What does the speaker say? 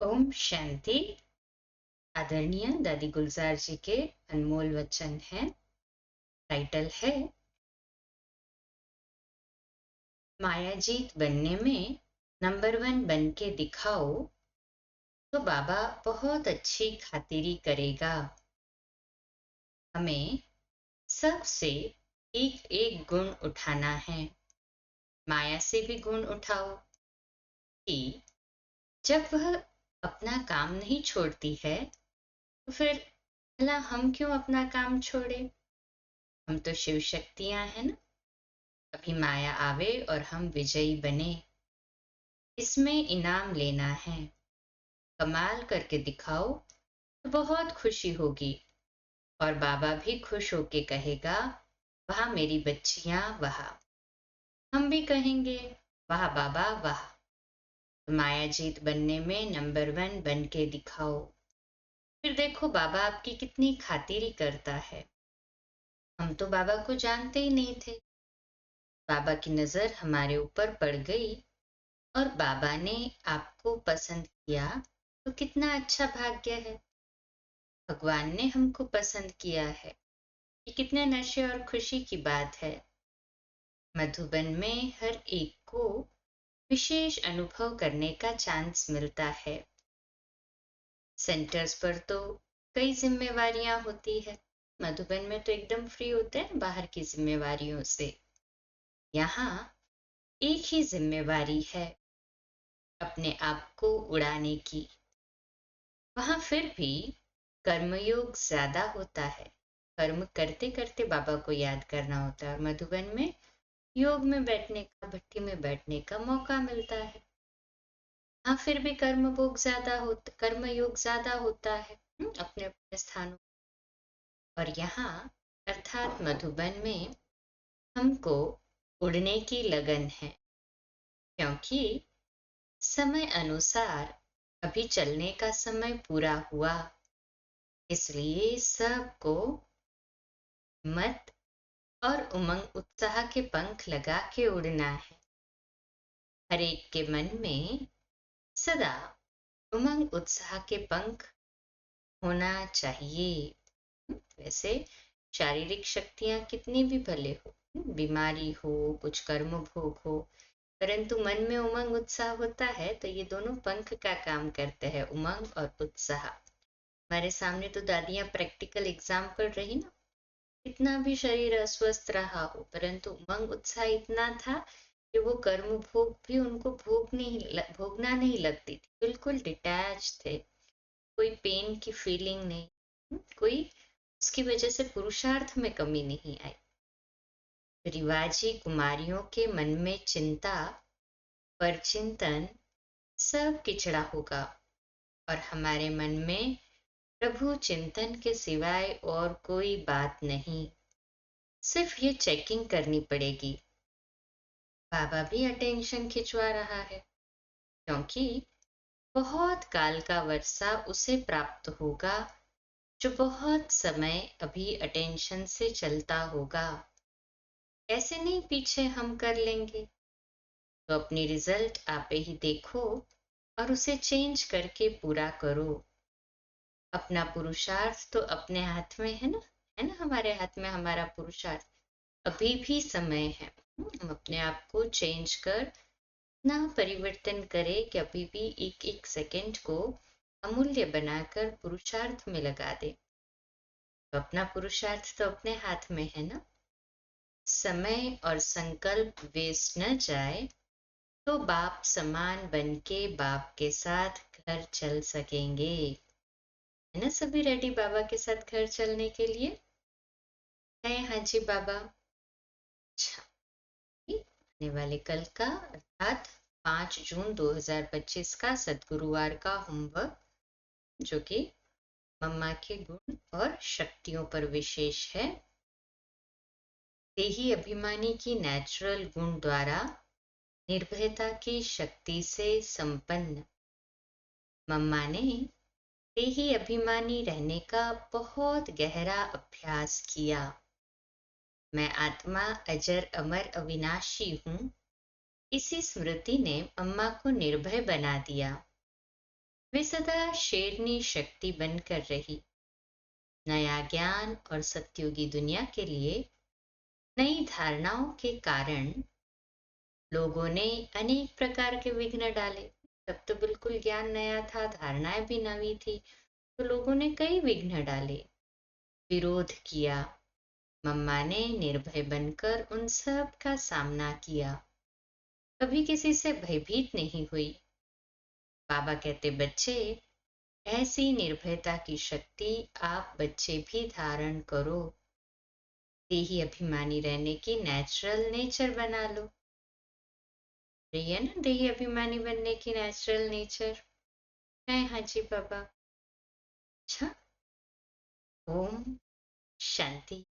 ओम शांति। आदरणीय दादी गुलजार जी के अनमोल वचन है। टाइटल है मायाजीत बनने में नंबर 1 बन के दिखाओ तो बाबा बहुत अच्छी खातिरी करेगा। हमें सबसे एक एक गुण उठाना है। माया से भी गुण उठाओ कि जब वह अपना काम नहीं छोड़ती है तो फिर भला हम क्यों अपना काम छोड़े। हम तो शिव शक्तियां हैं ना। अभी माया आवे और हम विजयी बने, इसमें इनाम लेना है। कमाल करके दिखाओ तो बहुत खुशी होगी और बाबा भी खुश होके कहेगा वाह मेरी बच्चियां वाह। हम भी कहेंगे वाह बाबा वाह। तो माया जीत बनने में नंबर 1 बन के दिखाओ। फिर देखो बाबा आपकी कितनी खातिरी करता है। हम तो बाबा को जानते ही नहीं थे। बाबा की नजर हमारे ऊपर पड़ गई और बाबा ने आपको पसंद किया तो कितना अच्छा भाग्य है। भगवान ने हमको पसंद किया है, ये कितने नशे और खुशी की बात है। मधुबन में हर एक को विशेष अनुभव करने का चांस मिलता है। सेंटर्स पर तो कई जिम्मेवारियां होती है। मधुबन में तो एकदम फ्री होते हैं बाहर की जिम्मेवारियों से। यहाँ एक ही जिम्मेवारी है, अपने आप को उड़ाने की। वहां फिर भी कर्मयोग ज्यादा होता है। कर्म करते करते बाबा को याद करना होता है और मधुबन में योग में बैठने का, भट्टी में बैठने का मौका मिलता है। हाँ फिर भी कर्म योग ज्यादा होता है अपने अपने स्थानों। और यहाँ अर्थात मधुबन में हमको उड़ने की लगन है, क्योंकि समय अनुसार अभी चलने का समय पूरा हुआ। इसलिए सबको मत और उमंग उत्साह के पंख लगा के उड़ना है। हर एक के मन में सदा उमंग उत्साह के पंख होना चाहिए। वैसे शारीरिक शक्तियां कितनी भी भले हो, बीमारी हो, कुछ कर्म भोग हो, परंतु मन में उमंग उत्साह होता है तो ये दोनों पंख का काम करते हैं, उमंग और उत्साह। हमारे सामने तो दादियां प्रैक्टिकल एग्जाम्पल रही ना। इतना भी शरीर अस्वस्थ रहा हो परंतु उमंग उत्साह इतना था कि वो कर्म भोग भी उनको भोगना नहीं लगती थी। बिल्कुल डिटैच थे, कोई पेन की फीलिंग नहीं, कोई उसकी वजह से पुरुषार्थ में कमी नहीं आई। रिवाजी कुमारियों के मन में चिंता पर चिंतन सब किचड़ा होगा और हमारे मन में प्रभु चिंतन के सिवाय और कोई बात नहीं। सिर्फ ये चेकिंग करनी पड़ेगी। बाबा भी अटेंशन खिंचवा रहा है, क्योंकि बहुत काल का वर्षा उसे प्राप्त होगा जो बहुत समय अभी अटेंशन से चलता होगा। ऐसे नहीं पीछे हम कर लेंगे। तो अपनी रिजल्ट आप ही देखो और उसे चेंज करके पूरा करो। अपना पुरुषार्थ तो अपने हाथ में है ना, है ना, हमारे हाथ में हमारा पुरुषार्थ। अभी भी समय है। हम अपने आप को चेंज कर ना परिवर्तन करें कि अभी भी एक एक सेकंड को अमूल्य बनाकर पुरुषार्थ में लगा दे। तो अपना पुरुषार्थ तो अपने हाथ में है ना। समय और संकल्प वेस्ट न जाए तो बाप समान बन के बाप के साथ घर चल सकेंगे। है ना, सभी रेडी बाबा के साथ घर चलने के लिए है। हाँ जी बाबा। अच्छा, आने वाले कल का अर्थात 5 जून 2025 का सद्गुरुवार का होमवर्क, जो कि मम्मा के गुण और शक्तियों पर विशेष है। देही अभिमानी की नेचुरल गुण द्वारा निर्भयता की शक्ति से संपन्न मम्मा ने देही अभिमानी रहने का बहुत गहरा अभ्यास किया। मैं आत्मा अजर अमर अविनाशी हूँ, इसी स्मृति ने मम्मा को निर्भय बना दिया। वे सदा शेरनी शक्ति बनकर रही। नया ज्ञान और सत्युगी दुनिया के लिए नई धारणाओं के कारण लोगों ने अनेक प्रकार के विघ्न डाले। तब तो बिल्कुल ज्ञान नया था, धारणाएं भी नवी थी, तो लोगों ने कई विघ्न डाले, विरोध किया। मम्मा ने निर्भय बनकर उन सब का सामना किया, कभी किसी से भयभीत नहीं हुई। बाबा कहते, बच्चे, ऐसी निर्भयता की शक्ति आप बच्चे भी धारण करो। देही अभिमानी रहने की नेचुरल नेचर बना लो। रही है ना देही अभिमानी बनने की नेचुरल नेचर है। हाँ जी बाबा। अच्छा, ओम शांति।